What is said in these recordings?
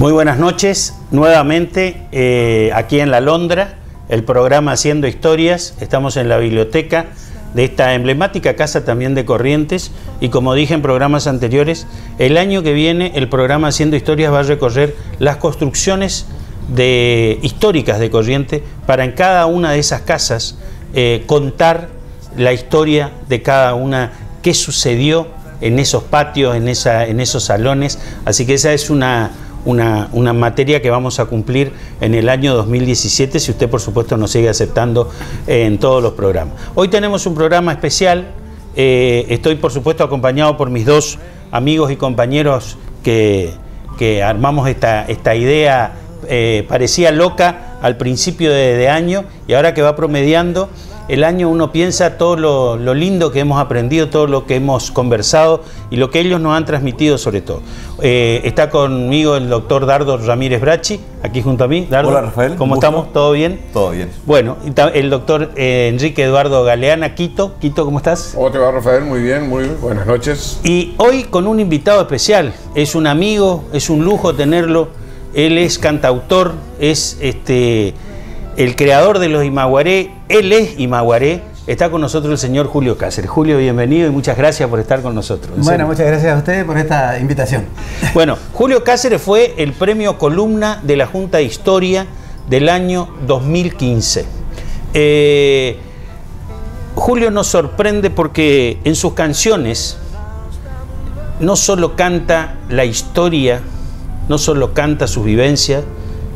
Muy buenas noches, nuevamente aquí en La Londra, el programa Haciendo Historias. Estamos en la biblioteca de esta emblemática casa también de Corrientes, y como dije en programas anteriores, el año que viene el programa Haciendo Historias va a recorrer las construcciones históricas de Corrientes para en cada una de esas casas contar la historia de cada una, qué sucedió en esos patios, en esos salones. Así que esa es una materia que vamos a cumplir en el año 2017, si usted por supuesto nos sigue aceptando en todos los programas. Hoy tenemos un programa especial. Estoy por supuesto acompañado por mis dos amigos y compañeros que armamos esta idea. Parecía loca al principio de año, y ahora que va promediando el año uno piensa todo lo lindo que hemos aprendido, todo lo que hemos conversado y lo que ellos nos han transmitido sobre todo. Está conmigo el doctor Dardo Ramírez Bracci, aquí junto a mí. Dardo, hola Rafael, ¿cómo estamos? ¿Todo bien? Todo bien. Bueno, el doctor Enrique Eduardo Galeana, Quito. Quito, ¿cómo estás? ¿Cómo te va, Rafael? Muy bien, muy buenas noches. Y hoy con un invitado especial, es un amigo, es un lujo tenerlo. Él es cantautor, es el creador de los Imaguaré, él es Imaguaré. Está con nosotros el señor Julio Cáceres. Julio, bienvenido y muchas gracias por estar con nosotros. Bueno, muchas gracias a ustedes por esta invitación. Bueno, Julio Cáceres fue el premio Columna de la Junta de Historia del año 2015. Julio nos sorprende porque en sus canciones no solo canta la historia, no solo canta sus vivencias,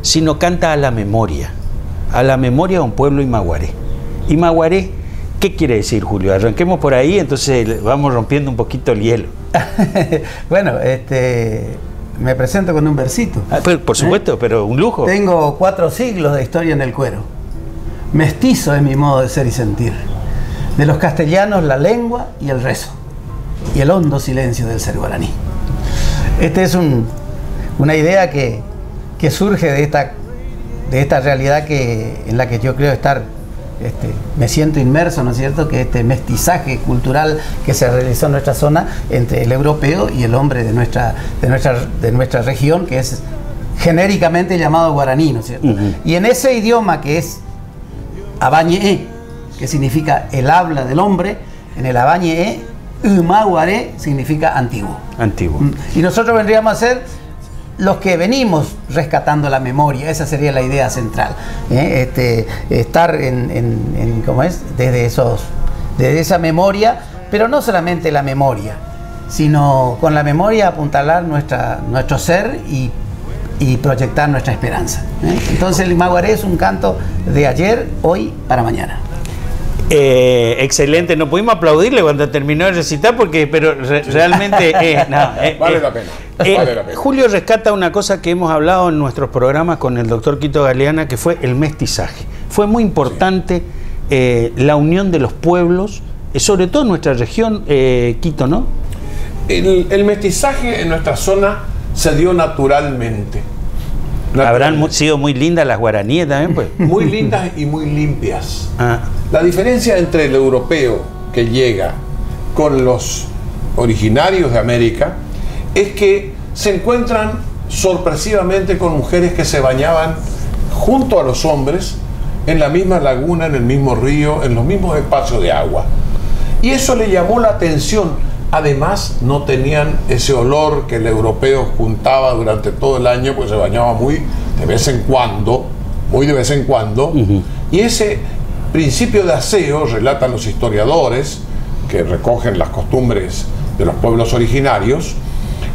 sino canta a la memoria de un pueblo imaguaré. Imaguaré, ¿qué quiere decir, Julio? Arranquemos por ahí, entonces vamos rompiendo un poquito el hielo. Bueno, me presento con un versito. Por supuesto, pero un lujo. Tengo 4 siglos de historia en el cuero. Mestizo es mi modo de ser y sentir. De los castellanos la lengua y el rezo, y el hondo silencio del ser guaraní. Es una idea que surge de esta realidad en la que yo creo estar, me siento inmerso, ¿no es cierto? Que este mestizaje cultural que se realizó en nuestra zona entre el europeo y el hombre de nuestra región, que es genéricamente llamado guaraní, ¿no es cierto? Y en ese idioma que es abañe, que significa el habla del hombre, en el abañe, Imaguaré significa antiguo. Antiguo. Y nosotros vendríamos a ser los que venimos rescatando la memoria. Esa sería la idea central. Estar ¿cómo es? Desde esa memoria, pero no solamente la memoria, sino con la memoria apuntalar nuestro ser y proyectar nuestra esperanza. Entonces el Imaguaré es un canto de ayer, hoy, para mañana. Excelente, no pudimos aplaudirle cuando terminó de recitar pero realmente vale la pena. Vale la pena. Julio rescata una cosa que hemos hablado en nuestros programas con el doctor Quito Galeana, que fue el mestizaje. Fue muy importante la unión de los pueblos, sobre todo en nuestra región, Quito, ¿no? El mestizaje en nuestra zona se dio naturalmente. Habrán sido muy lindas las guaraníes también, pues. Muy lindas y muy limpias. La diferencia entre el europeo que llega con los originarios de América es que se encuentran sorpresivamente con mujeres que se bañaban junto a los hombres en la misma laguna, en el mismo río, en los mismos espacios de agua. Y eso le llamó la atención. Además, no tenían ese olor que el europeo juntaba durante todo el año, pues se bañaba muy de vez en cuando. Y ese principio de aseo, relatan los historiadores que recogen las costumbres de los pueblos originarios,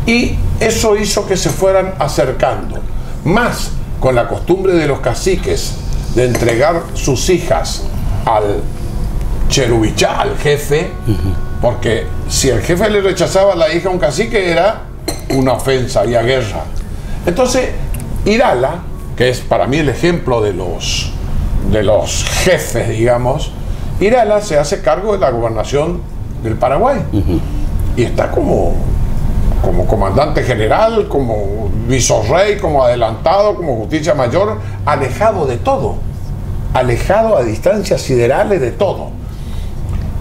y eso hizo que se fueran acercando, más con la costumbre de los caciques de entregar sus hijas al cherubichá, al jefe, porque si el jefe le rechazaba a la hija a un cacique era una ofensa, había guerra. Entonces Irala, que es para mí el ejemplo de los jefes, digamos, Irala se hace cargo de la gobernación del Paraguay y está como comandante general, como visorrey, como adelantado, como justicia mayor, alejado de todo, alejado a distancias siderales de todo.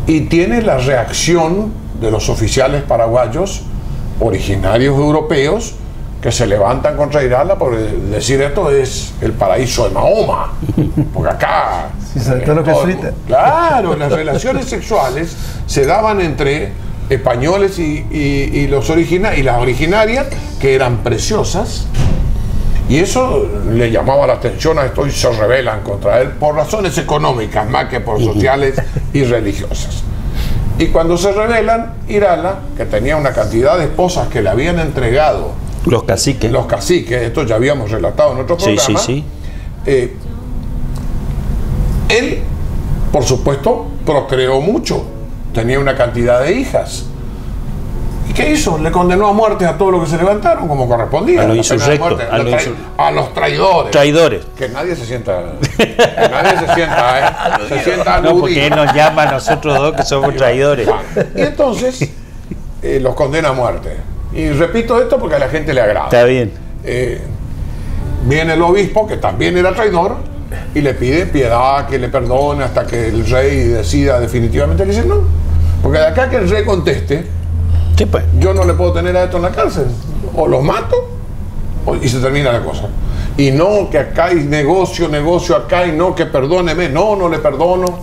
Y tiene la reacción de los oficiales paraguayos originarios europeos que se levantan contra Irala por decir esto es el paraíso de Mahoma. Porque acá... Sí, sobre todo lo que es frita. Claro, las relaciones sexuales se daban entre españoles y las originarias, que eran preciosas, y eso le llamaba la atención a esto y se rebelan contra él por razones económicas más que por sociales y religiosas. Y cuando se rebelan, Irala, que tenía una cantidad de esposas que le habían entregado los caciques, esto ya habíamos relatado en otro programa, él, por supuesto, procreó mucho, tenía una cantidad de hijas. ¿Y qué hizo? Le condenó a muerte a todos los que se levantaron, como correspondía. A los insurrectos, a los traidores. Traidores. Que nadie se sienta. Se sienta aludido. No, porque él nos llama a nosotros dos que somos traidores. Y entonces los condena a muerte. Y repito esto porque a la gente le agrada. Está bien. Viene el obispo, que también era traidor, y le pide piedad, que le perdone hasta que el rey decida definitivamente. Le dice no, porque de acá que el rey conteste, sí, pues, yo no le puedo tener a esto en la cárcel, o los mato y se termina la cosa. Y no, que acá hay negocio acá, y no, que perdóneme, no le perdono,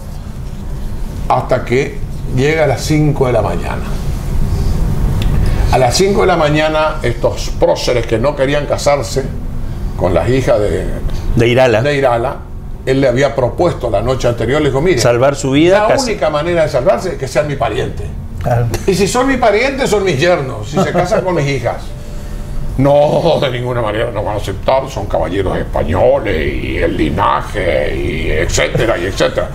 hasta que llega a las 5 de la mañana. A las 5 de la mañana estos próceres que no querían casarse con las hijas de Irala, él le había propuesto la noche anterior, le dijo, mire, salvar su vida, la única manera de salvarse es que sean mi pariente. Claro. Y si son mi pariente, son mis yernos, si se casan con mis hijas. No, de ninguna manera no van a aceptar, son caballeros españoles y el linaje, y etcétera, y etcétera.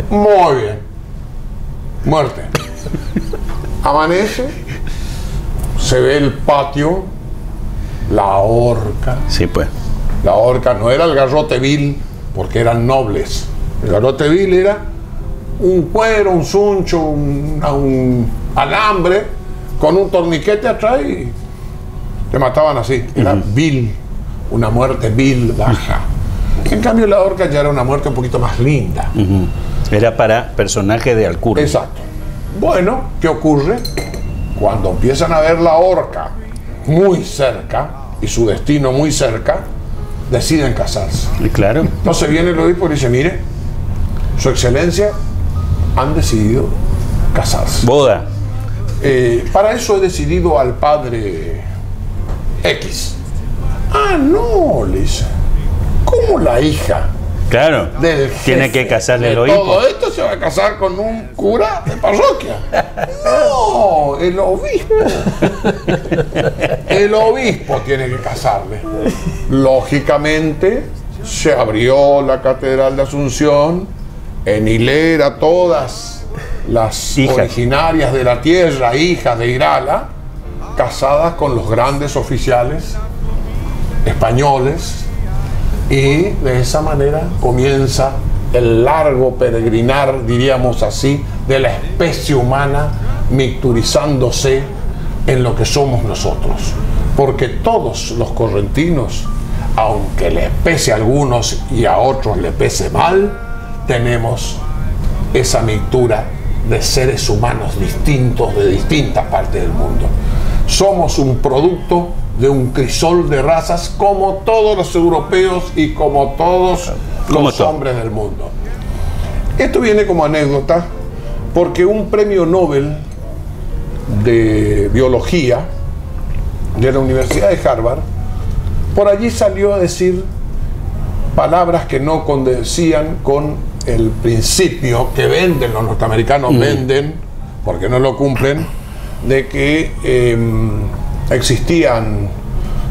Muy bien. Muerte. Amanece, se ve el patio, la horca. Sí, pues. La horca no era el garrote vil, porque eran nobles. El garrote vil era un cuero, un suncho, un alambre con un torniquete atrás y te mataban así. Era vil, una muerte vil, baja. En cambio la horca ya era una muerte un poquito más linda. Era para personajes de alcurnia. Exacto. Bueno, ¿qué ocurre? Cuando empiezan a ver la horca muy cerca y su destino muy cerca, deciden casarse. Claro. Entonces viene el obispo y dice, mire, su excelencia, han decidido casarse. Boda. Para eso he decidido al padre X. Ah, no, le dice. ¿Cómo la hija Claro. del Tiene jefe que casarle de el obispo? todo esto se va a casar con un cura de parroquia? No, el obispo. El obispo tiene que casarle. Lógicamente, se abrió la catedral de Asunción, en hilera todas las originarias de la tierra, hijas de Irala, casadas con los grandes oficiales españoles, y de esa manera comienza el largo peregrinar, diríamos así, de la especie humana micturizándose en lo que somos nosotros. Porque todos los correntinos, aunque les pese a algunos y a otros les pese mal, tenemos esa mixtura de seres humanos distintos de distintas partes del mundo. Somos un producto de un crisol de razas, como todos los europeos y como todos los hombres del mundo. Esto viene como anécdota porque un premio Nobel de biología de la Universidad de Harvard por allí salió a decir palabras que no condecían con el principio que venden los norteamericanos, venden porque no lo cumplen, de que existían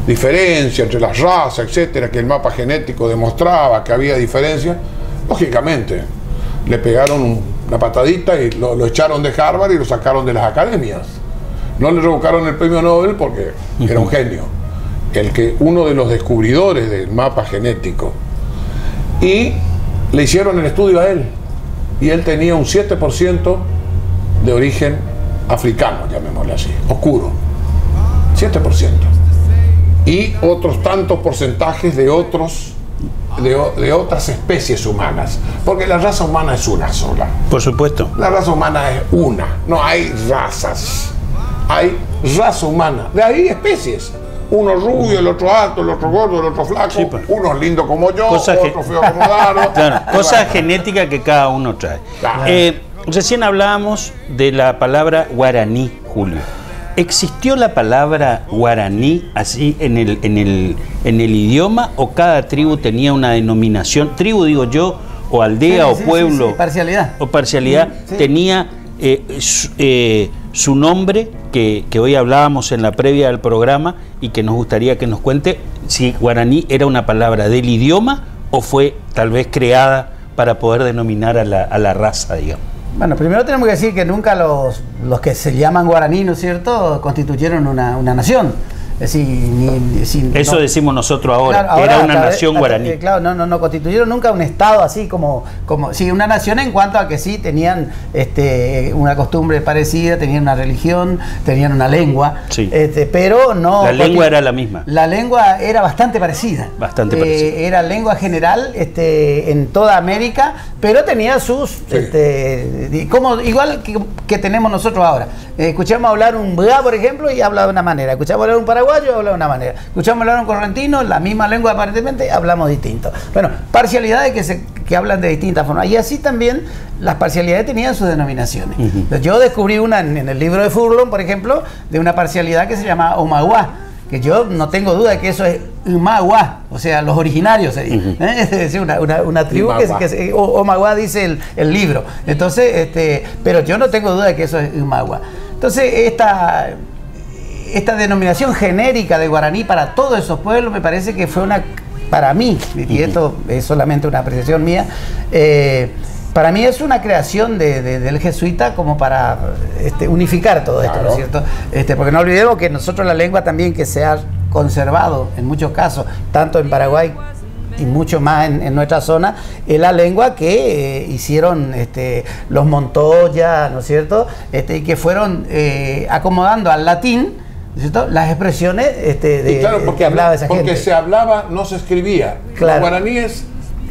diferencias entre las razas, etcétera, que el mapa genético demostraba que había diferencias. Lógicamente le pegaron una patadita y lo echaron de Harvard y lo sacaron de las academias. No le revocaron el premio Nobel porque era un genio, uno de los descubridores del mapa genético, y le hicieron el estudio a él y él tenía un 7% de origen africano, llamémosle así, oscuro, 7%, y otros tantos porcentajes de otras especies humanas, porque la raza humana es una sola. Por supuesto. La raza humana es una, no hay razas, hay raza humana, de ahí especies. Uno rubio, el otro alto, el otro gordo, el otro flaco, Sí, pues. uno lindo como yo, Cosas otro feo como Dardo. Claro, cosas genéticas que cada uno trae. Claro. Recién hablábamos de la palabra guaraní, Julio. ¿Existió la palabra guaraní así en el idioma o cada tribu tenía una denominación? Tribu, digo yo, o aldea Sí, o sí, pueblo. sí, parcialidad. O parcialidad. Sí. Tenía su nombre, que hoy hablábamos en la previa del programa y que nos gustaría que nos cuente si guaraní era una palabra del idioma o fue tal vez creada para poder denominar a la raza, digamos. Bueno, primero tenemos que decir que nunca los que se llaman guaraní, ¿no es cierto?, constituyeron una nación. Es decir, Eso no, decimos nosotros ahora, claro, que era una a través- nación guaraní. Claro, no constituyeron nunca un estado así como sí, una nación en cuanto a que sí tenían una costumbre parecida, tenían una religión, tenían una lengua, Sí. pero no... La lengua era la misma. La lengua era bastante parecida. Bastante parecida. Era lengua general en toda América, pero tenía sus... como igual que tenemos nosotros ahora. Escuchamos hablar un bra, por ejemplo, y habla de una manera. Escuchamos hablar un paraguayo, habla de una manera. Escuchamos hablar un correntino, la misma lengua aparentemente, hablamos distinto. Bueno, parcialidades que hablan de distintas formas. Y así también las parcialidades tenían sus denominaciones. Yo descubrí una en el libro de Furlong, por ejemplo, de una parcialidad que se llama Omaguá, que yo no tengo duda de que eso es Umaguá, o sea, los originarios sería. Es decir, una tribu que Omaguá dice el libro. Entonces, pero yo no tengo duda de que eso es Umaguá. Entonces, esta denominación genérica de guaraní para todos esos pueblos me parece que fue para mí, y esto es solamente una apreciación mía, para mí es una creación del jesuita como para unificar todo esto, Claro. ¿no es cierto? Porque no olvidemos que nosotros la lengua también que se ha conservado en muchos casos, tanto en Paraguay y mucho más en nuestra zona, es la lengua que hicieron los Montoya, ¿no es cierto? Y que fueron acomodando al latín, ¿no es cierto?, las expresiones Y claro, porque que hablaba esa porque gente. se hablaba, no se escribía. Claro. Los guaraníes...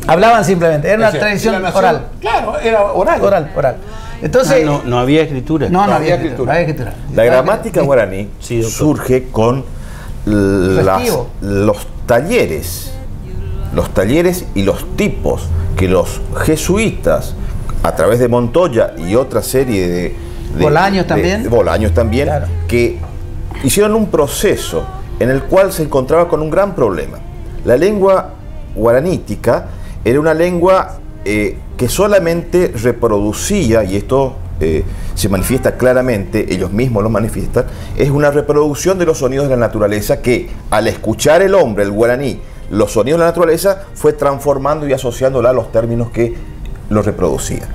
Hablaban simplemente, era una es decir, tradición la nación- oral. Claro, era oral. Oral. Entonces, no había escritura. no no había había escritura. No había escritura. La gramática guaraní Sí, doctor. surge con Festivo. los talleres y los tipos que los jesuitas, a través de Montoya y otra serie de Bolaños también. Bolaños también, Claro. que hicieron un proceso en el cual se encontraba con un gran problema. La lengua guaranítica era una lengua que solamente reproducía, y esto se manifiesta claramente, ellos mismos lo manifiestan, es una reproducción de los sonidos de la naturaleza que, al escuchar el hombre, el guaraní, los sonidos de la naturaleza, fue transformando y asociándola a los términos que lo reproducían.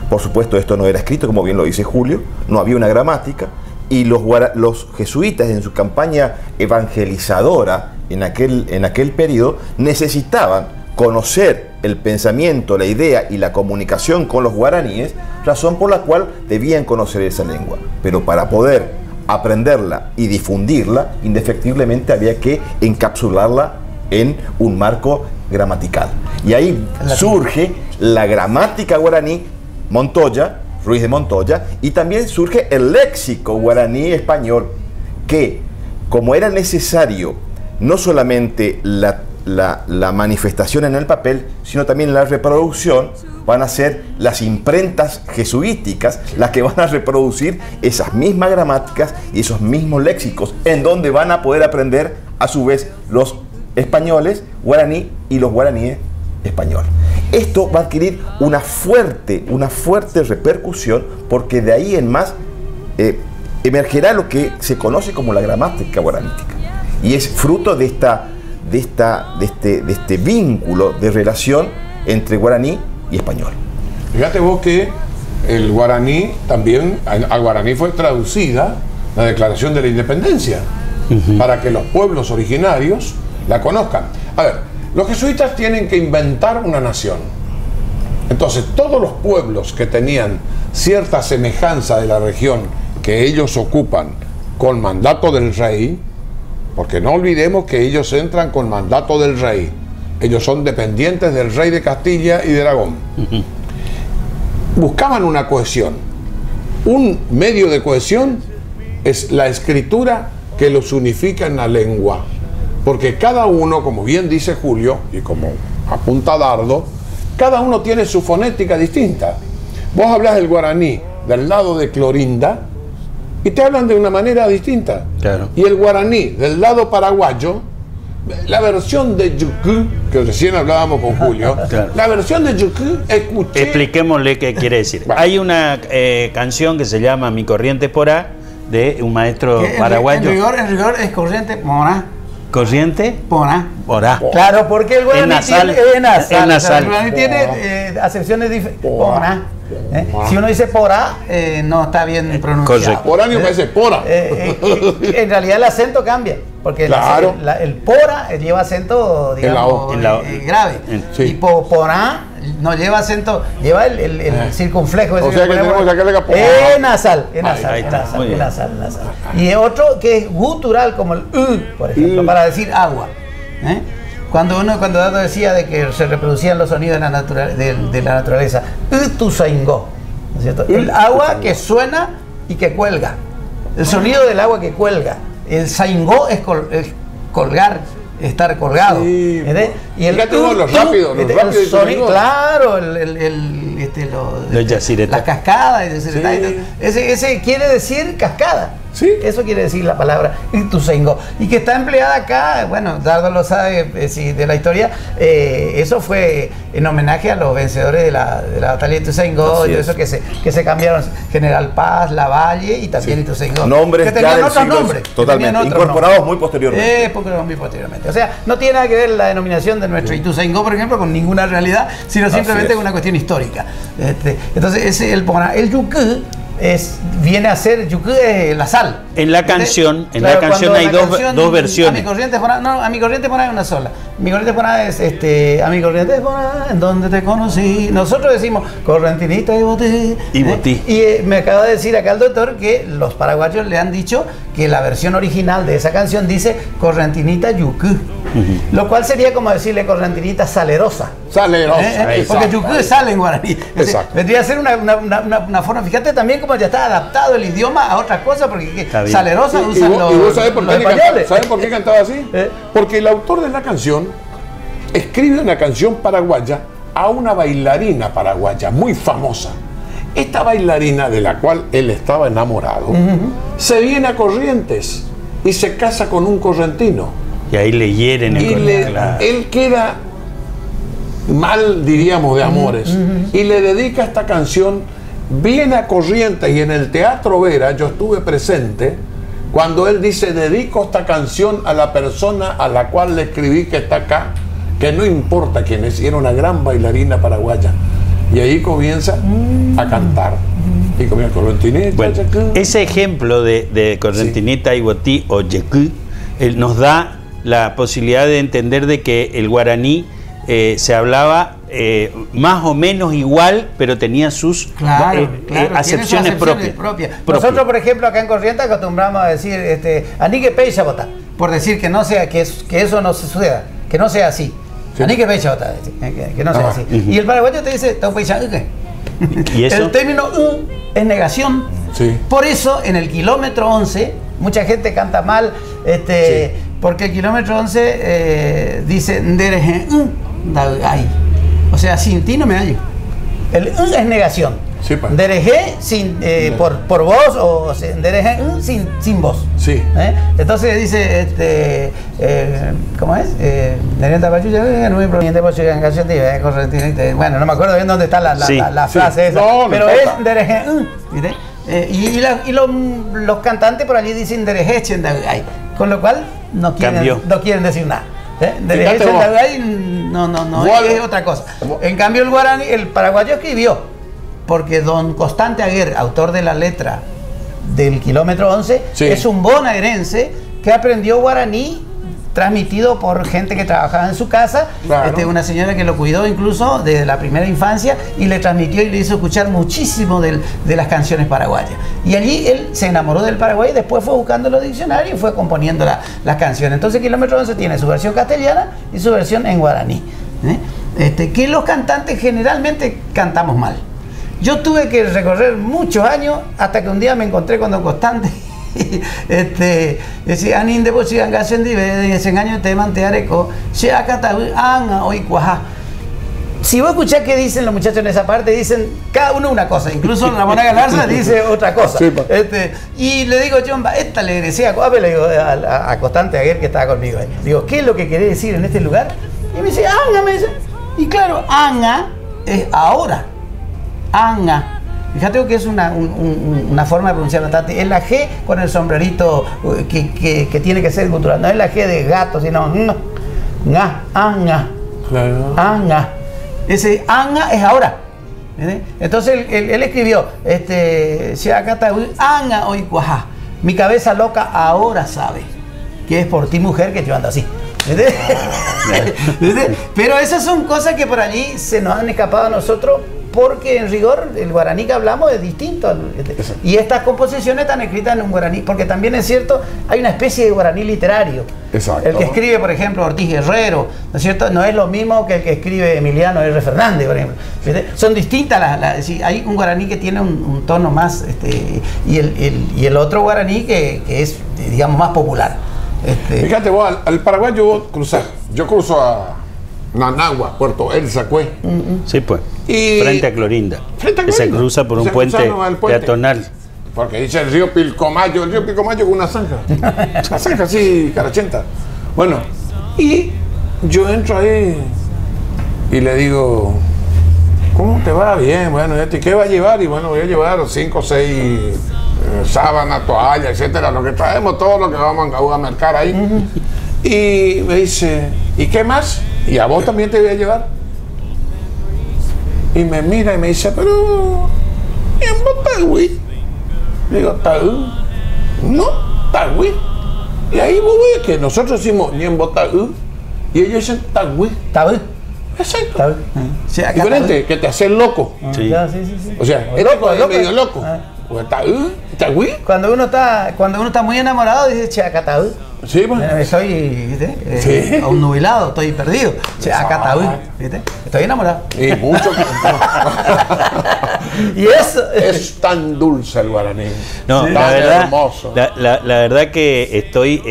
Por supuesto, esto no era escrito, como bien lo dice Julio, no había una gramática, y los jesuitas en su campaña evangelizadora en aquel periodo necesitaban conocer el pensamiento, la idea y la comunicación con los guaraníes, razón por la cual debían conocer esa lengua. Pero para poder aprenderla y difundirla, indefectiblemente había que encapsularla en un marco gramatical. Y ahí surge la gramática guaraní Montoya, Ruiz de Montoya, y también surge el léxico guaraní español, que, como era necesario no solamente la manifestación en el papel, sino también la reproducción, van a ser las imprentas jesuíticas las que van a reproducir esas mismas gramáticas y esos mismos léxicos, en donde van a poder aprender a su vez los españoles guaraní y los guaraníes español. Esto va a adquirir una fuerte repercusión, porque de ahí en más emergerá lo que se conoce como la gramática guaranítica, y es fruto de este vínculo de relación entre guaraní y español. Fíjate vos que el guaraní también, al guaraní fue traducida la Declaración de la Independencia, para que los pueblos originarios la conozcan. A ver, los jesuitas tienen que inventar una nación. Entonces, todos los pueblos que tenían cierta semejanza de la región que ellos ocupan con mandato del rey, porque no olvidemos que ellos entran con mandato del rey, ellos son dependientes del rey de Castilla y de Aragón, buscaban una cohesión. Un medio de cohesión es la escritura que los unifica en la lengua. Porque cada uno, como bien dice Julio, y como apunta Dardo, cada uno tiene su fonética distinta. Vos hablas del guaraní del lado de Clorinda y te hablan de una manera distinta. Claro. Y el guaraní del lado paraguayo, la versión de Yucú, que recién hablábamos con Julio, Claro. la versión de Yucú, escuché... Expliquémosle qué quiere decir. Bueno. Hay una canción que se llama Mi corriente porá, de un maestro Que paraguayo. En rigor es corriente porá. ¿Corriente? Porá. Porá. Claro, porque el guaraní nasal. tiene, es nasal. Es nasal. El guaraní tiene acepciones diferentes. Porá. Si uno dice porá, no está bien pronunciado. Correcto. Poráneo parece pora. En realidad el acento cambia, porque Claro. el pora lleva acento, digamos, En la O. grave. Sí. Y porá no lleva acento, lleva el circunflejo. ese O sea que ponemos. tenemos que sacarle la porá. Es nasal, es nasal, ahí es está, nasal, muy es bien. nasal, es nasal. Y otro que es gutural, como el por ejemplo, para decir agua. Cuando Dato decía de que se reproducían los sonidos de la naturaleza, tusaingó, ¿no es cierto? El agua que suena y que cuelga, el sonido del agua que cuelga. El saingó es colgar, estar colgado. Sí, ¿entendés? Y el fíjate uno de los rápidos, los el rápidos y sonido, sonidos. claro, Los yacyretá. las cascadas, yacyretá, Sí. ese quiere decir cascada. Sí. Eso quiere decir la palabra Ituzaingó. Y que está empleada acá, bueno, Dardo lo sabe de la historia, eso fue en homenaje a los vencedores de la batalla de Ituzaingó, y todo eso que se cambiaron, General Paz, Lavalle y también Ituzaingó. Nombres que ya tenían del otros siglo nombres. que totalmente, tenían otros incorporados nombres. muy posteriormente. Porque muy posteriormente. O sea, no tiene nada que ver la denominación de nuestro Ituzaingó, por ejemplo, con ninguna realidad, sino simplemente es. con una cuestión histórica. Entonces, ese el Poná. El yucú viene a ser, yucú es la sal. En la canción, Claro, cuando hay la dos canción, versiones. A mi corriente Poná, no, a mi corriente Poná es una sola. Mi corriente Poná es a mi corriente Poná, en donde te conocí. Nosotros decimos correntinita y botí. Y botí. Y me acaba de decir acá el doctor que los paraguayos le han dicho que la versión original de esa canción dice correntinita yucú. Lo cual sería como decirle correntinita salerosa. Salerosa. Porque exacto. yucú es sal en guaraní. Exacto. Vendría a ser una forma. Fíjate también cómo ya está adaptado el idioma a otras cosas, porque Está bien. salerosa ¿Y usan vos sabés por los qué españoles. ¿sabés por qué cantaba así? Porque el autor de la canción escribe una canción paraguaya a una bailarina paraguaya muy famosa. Esta bailarina, de la cual él estaba enamorado, se viene a Corrientes y se casa con un correntino. Y ahí le hieren el Y corazón. Claro. él queda mal, diríamos, de amores, y le dedica esta canción. Viene a Corrientes y en el Teatro Vera yo estuve presente cuando él dice: dedico esta canción a la persona a la cual le escribí que está acá, que no importa quién es, y era una gran bailarina paraguaya. Y ahí comienza a cantar. Y comienza Correntinita. Bueno, ese ejemplo de correntinita y botí o yecú nos da la posibilidad de entender de que el guaraní se hablaba más o menos igual, pero tenía sus acepciones propias. Nosotros, por ejemplo, acá en Corrientes acostumbramos a decir anique peixa bota, por decir que no sea, que eso no se suceda, que no sea así. Sí. Anique peixa bota, que no sea así. Y el paraguayo te dice tau peixa uke. ¿Y eso? El término es negación. Sí. Por eso en el kilómetro 11 mucha gente canta mal, Sí. porque el kilómetro 11 dice ndereje ahí. O sea, sin ti no me hallo. El es negación. Sí, pues. Ndereje por vos, o ndereje sin vos. Sí. Entonces dice, ¿cómo es? Bueno, no me acuerdo bien dónde está la frase esa, No, no pero importa. es ndereje, ¿viste? Y los cantantes por allí dicen ndereje chendagay, con lo cual no quieren decir nada. Ndereje Fíjate vos. chendagay no es otra cosa. En cambio el guaraní, el paraguayo escribió, porque don Constante Aguer, autor de la letra del kilómetro 11, Sí. es un bonaerense que aprendió guaraní transmitido por gente que trabajaba en su casa, Claro. una señora que lo cuidó incluso desde la primera infancia y le transmitió y le hizo escuchar muchísimo de las canciones paraguayas. Y allí él se enamoró del Paraguay y después fue buscando los diccionarios y fue componiendo las canciones. Entonces Kilómetro 11 tiene su versión castellana y su versión en guaraní. Que los cantantes generalmente cantamos mal. Yo tuve que recorrer muchos años hasta que un día me encontré con don Constante Decía, anin de vos sigan haciendo y ese año te manteareco, se acata anga hoy cuajá. Si vos escuchás qué dicen los muchachos en esa parte, dicen cada uno una cosa, incluso Ramón Galarza dice otra cosa. Sí, y le digo, yo, esta le decía le digo, a Constante Aguer que estaba conmigo ahí. Digo, ¿qué es lo que querés decir en este lugar? Y me dice, anga, me dice. Y claro, anga es ahora. Anga. Fíjate que es una forma de pronunciar bastante. Es la G con el sombrerito que tiene que ser cultural. No es la G de gato, sino nga, anga. Claro. Anga. Ese anga es ahora. Entonces él escribió, anga hoy cuajá. Mi cabeza loca ahora sabe que es por ti, mujer, que yo ando así. Pero esas son cosas que por allí se nos han escapado a nosotros, porque en rigor el guaraní que hablamos es distinto. Y estas composiciones están escritas en un guaraní, porque también es cierto, hay una especie de guaraní literario. Exacto. El que escribe, por ejemplo, Ortiz Guerrero, ¿no es cierto? No es lo mismo que el que escribe Emiliano R. Fernández, por ejemplo. Son distintas hay un guaraní que tiene un tono más, y el otro guaraní que es, digamos, más popular. Fíjate vos, al Paraguay yo cruzo a Nanagua, Puerto El Zacue. Sí, pues. Frente a Clorinda. Que se cruza por un puente peatonal. Porque dice el río Pilcomayo con una zanja. Una zanja así, carachenta. Bueno, y yo entro ahí y le digo, ¿cómo te va? Bien, bueno, ¿qué va a llevar? Y bueno, voy a llevar 5 o 6 sábanas, toallas, etcétera, lo que traemos, todo lo que vamos a mercar ahí. Y me dice, ¿y qué más? ¿Y a vos también te voy a llevar? Y me mira y me dice, pero en Botagüí. Digo, ¿Taú? No, Tagüí. Y ahí vos ves que nosotros decimos ni en Botagüí y ellos dicen Tagüí. Tagüí. Exacto. Sí, diferente, que te haces loco. Sí. O sea, es medio loco. ¿Tagüí? Cuando uno está muy enamorado dice, che, acá Tagüí. Sí, pues. Estoy nubilado, estoy perdido. Che, acá Tagüí, ¿viste? Estoy enamorado. Y mucho. Y eso es tan dulce el guaraní. No, tan la verdad, hermoso. La verdad que estoy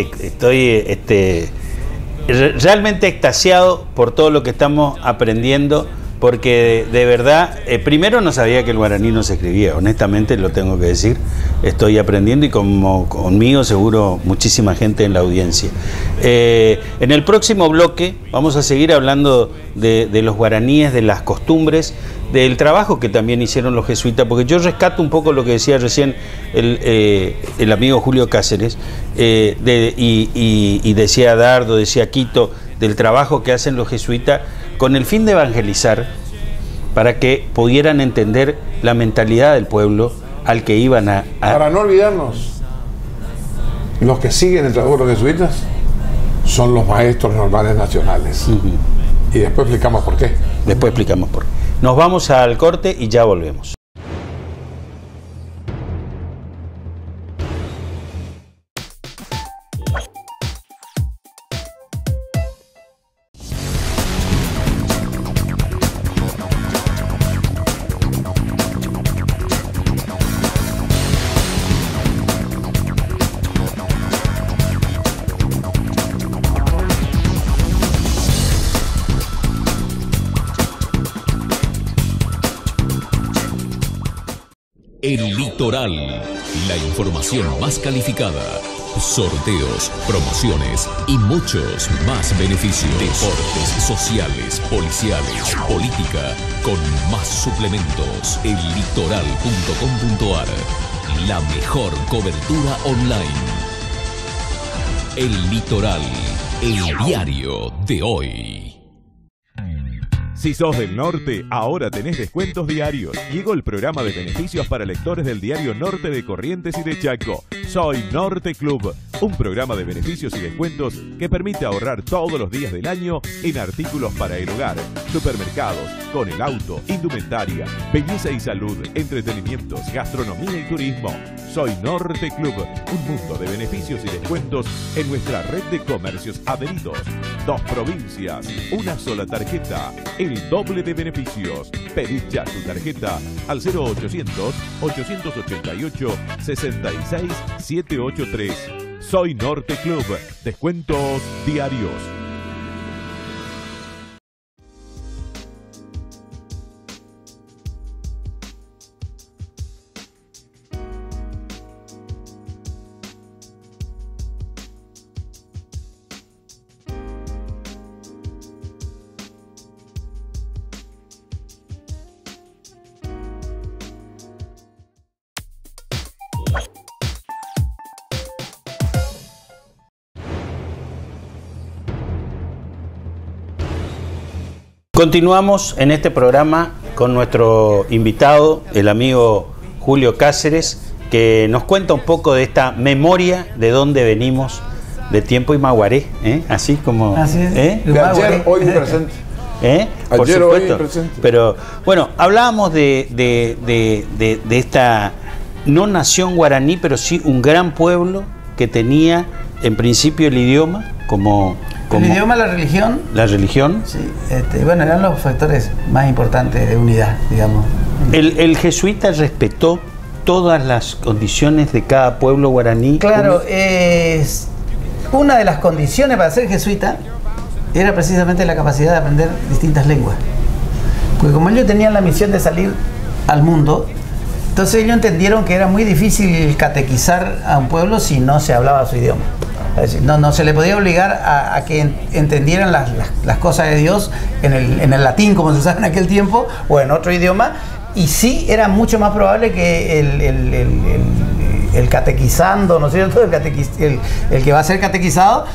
realmente extasiado por todo lo que estamos aprendiendo, porque de verdad, primero no sabía que el guaraní no se escribía, honestamente lo tengo que decir, estoy aprendiendo y como conmigo seguro muchísima gente en la audiencia. En el próximo bloque vamos a seguir hablando de los guaraníes, de las costumbres, del trabajo que también hicieron los jesuitas, porque yo rescato un poco lo que decía recién el amigo Julio Cáceres, y decía Dardo, decía Quito, del trabajo que hacen los jesuitas con el fin de evangelizar, para que pudieran entender la mentalidad del pueblo al que iban a... Para no olvidarnos, los que siguen el trabajo de los jesuitas son los maestros normales nacionales. Y después explicamos por qué. Después explicamos por qué. Nos vamos al corte y ya volvemos. El Litoral, la información más calificada, sorteos, promociones y muchos más beneficios. Deportes, sociales, policiales, política, con más suplementos. Ellitoral.com.ar, la mejor cobertura online. El Litoral, el diario de hoy. Si sos del norte, ahora tenés descuentos diarios. Llegó el programa de beneficios para lectores del diario Norte de Corrientes y de Chaco. Soy Norte Club, un programa de beneficios y descuentos que permite ahorrar todos los días del año en artículos para el hogar, supermercados, con el auto, indumentaria, belleza y salud, entretenimientos, gastronomía y turismo. Soy Norte Club, un mundo de beneficios y descuentos en nuestra red de comercios adheridos. 2 provincias, una sola tarjeta, el doble de beneficios. Pedí ya tu tarjeta al 0800-888-66-783. Soy Norte Club, descuentos diarios. Continuamos en este programa con nuestro invitado, el amigo Julio Cáceres, que nos cuenta un poco de esta memoria de dónde venimos, de tiempo y Maguaré, así como... Así es. De ayer, hoy y presente. Por Ayer, supuesto. hoy y presente. Pero bueno, hablábamos de esta no nación guaraní, pero sí un gran pueblo que tenía en principio el idioma como el idioma, la religión. La religión. Sí, bueno, eran los factores más importantes de unidad, digamos. El jesuita respetó todas las condiciones de cada pueblo guaraní. Claro, una de las condiciones para ser jesuita era precisamente la capacidad de aprender distintas lenguas. Porque como ellos tenían la misión de salir al mundo, entonces ellos entendieron que era muy difícil catequizar a un pueblo si no se hablaba su idioma. Es decir, no se le podía obligar a que entendieran las cosas de Dios en el latín, como se usaba en aquel tiempo, o en otro idioma, y sí era mucho más probable que el catequizando, ¿no es cierto?, el que va a ser catequizado,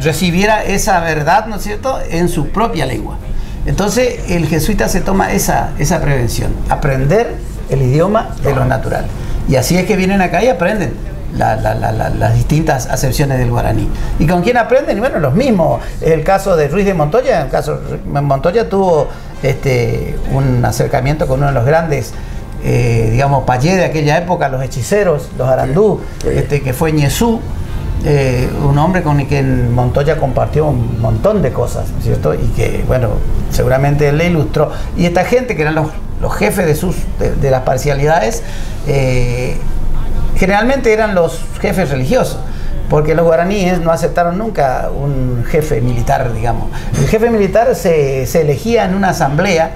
recibiera esa verdad, ¿no es cierto?, en su propia lengua. Entonces el jesuita se toma esa prevención, aprender el idioma de lo natural. Y así es que vienen acá y aprenden las distintas acepciones del guaraní. ¿Y con quién aprenden? Y bueno, los mismos. El caso de Ruiz de Montoya, Montoya tuvo un acercamiento con uno de los grandes, digamos, payés de aquella época, los hechiceros, los arandú, que fue Ñezú, un hombre con el que Montoya compartió un montón de cosas, ¿cierto? Y que, bueno, seguramente él le ilustró. Y esta gente, que eran los jefes de las parcialidades, generalmente eran los jefes religiosos, porque los guaraníes no aceptaron nunca un jefe militar, digamos. El jefe militar se elegía en una asamblea,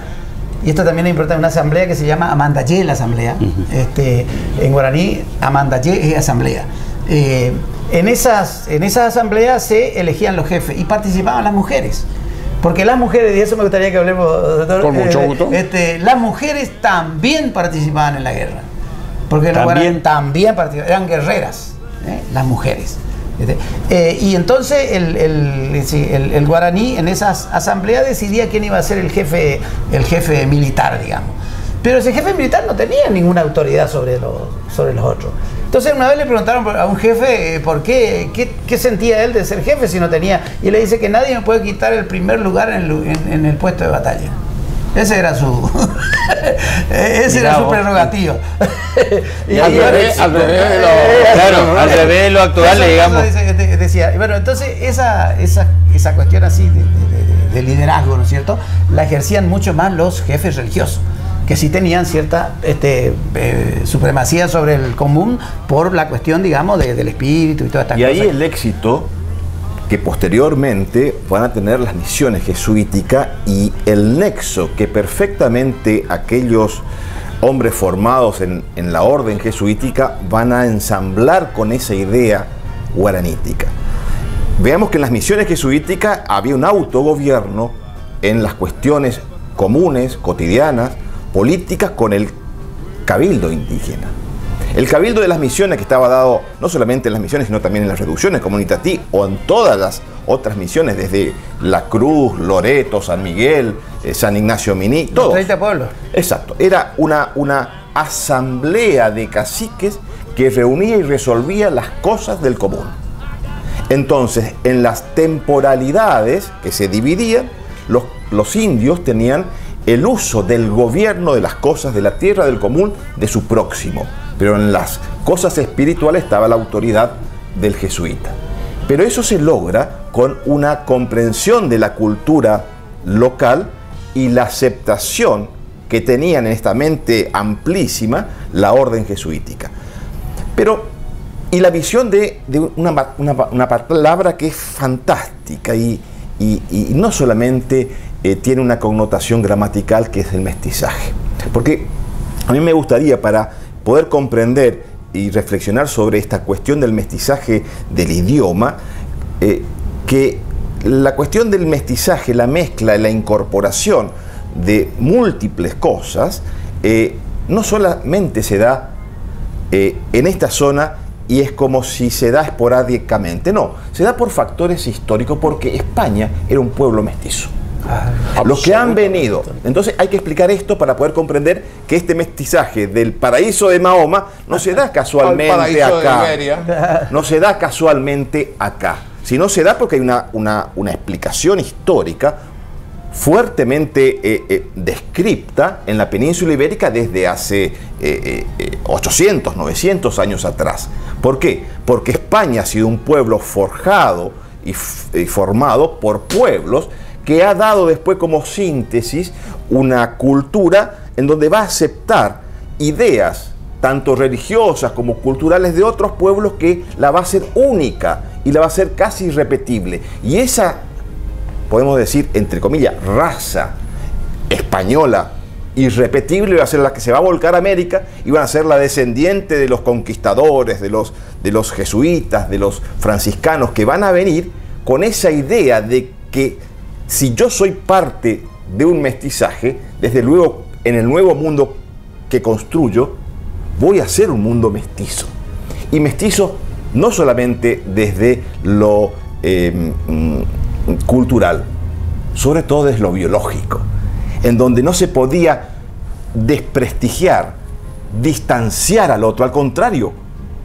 y esto también es importante, una asamblea que se llama Amandayé, la asamblea. En guaraní, Amandayé es asamblea. En esas asambleas se elegían los jefes y participaban las mujeres. Porque las mujeres, y eso me gustaría que hablemos, doctor, con mucho gusto. Las mujeres también participaban en la guerra. Porque los guaraníes también participaban, eran guerreras, las mujeres. Y entonces el guaraní en esas asambleas decidía quién iba a ser el jefe militar, digamos. Pero ese jefe militar no tenía ninguna autoridad sobre los otros. Entonces una vez le preguntaron a un jefe por qué sentía él de ser jefe si no tenía, y le dice que nadie me puede quitar el primer lugar en el puesto de batalla. Ese era su prerrogativa. Al revés de lo actual, digamos. Decía, bueno, entonces esa cuestión así de liderazgo, ¿no es cierto?, la ejercían mucho más los jefes religiosos, que sí tenían cierta supremacía sobre el común por la cuestión, digamos, del espíritu y todas estas cosas. Y ahí el éxito que posteriormente van a tener las misiones jesuíticas y el nexo que perfectamente aquellos hombres formados en la orden jesuítica van a ensamblar con esa idea guaranítica. Veamos que en las misiones jesuíticas había un autogobierno en las cuestiones comunes, cotidianas, políticas, con el cabildo indígena. El cabildo de las misiones, que estaba dado no solamente en las misiones, sino también en las reducciones comunitativas o en todas las otras misiones, desde La Cruz, Loreto, San Miguel, San Ignacio Miní, todos. 30 pueblos. Exacto. Era una asamblea de caciques que reunía y resolvía las cosas del común. Entonces, en las temporalidades que se dividían, los indios tenían el uso del gobierno de las cosas de la tierra del común de su próximo. pero en las cosas espirituales estaba la autoridad del jesuita. Pero eso se logra con una comprensión de la cultura local y la aceptación que tenían en esta mente amplísima la orden jesuítica. Pero, y la visión de una palabra que es fantástica y no solamente tiene una connotación gramatical, que es el mestizaje. Porque a mí me gustaría, para poder comprender y reflexionar sobre esta cuestión del mestizaje del idioma, que la cuestión del mestizaje, la mezcla, la incorporación de múltiples cosas, no solamente se da en esta zona y es como si se da esporádicamente, no, se da por factores históricos, porque España era un pueblo mestizo. Los que han venido, entonces hay que explicar esto para poder comprender que este mestizaje del paraíso de Mahoma no se da casualmente acá, no se da casualmente acá, sino se da porque hay una explicación histórica fuertemente descripta en la península ibérica desde hace 800, 900 años atrás. ¿Por qué? Porque España ha sido un pueblo forjado y formado por pueblos que ha dado después como síntesis una cultura en donde va a aceptar ideas tanto religiosas como culturales de otros pueblos, que la va a hacer única y la va a hacer casi irrepetible. Y esa, podemos decir, entre comillas, raza española irrepetible va a ser la que se va a volcar a América y van a ser la descendiente de los conquistadores, de los jesuitas, de los franciscanos, que van a venir con esa idea de que si yo soy parte de un mestizaje, desde luego en el nuevo mundo que construyo, voy a ser un mundo mestizo. Y mestizo no solamente desde lo cultural, sobre todo desde lo biológico, en donde no se podía desprestigiar, distanciar al otro, al contrario,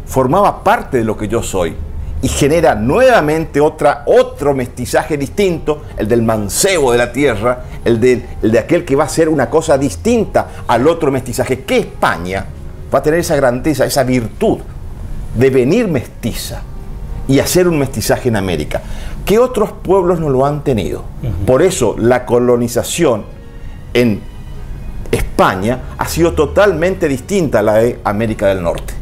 formaba parte de lo que yo soy. Y genera nuevamente otro mestizaje distinto, el del mancebo de la tierra, el de aquel que va a ser una cosa distinta al otro mestizaje, que España va a tener esa grandeza, esa virtud de venir mestiza y hacer un mestizaje en América, que otros pueblos no lo han tenido. Por eso la colonización en España ha sido totalmente distinta a la de América del Norte,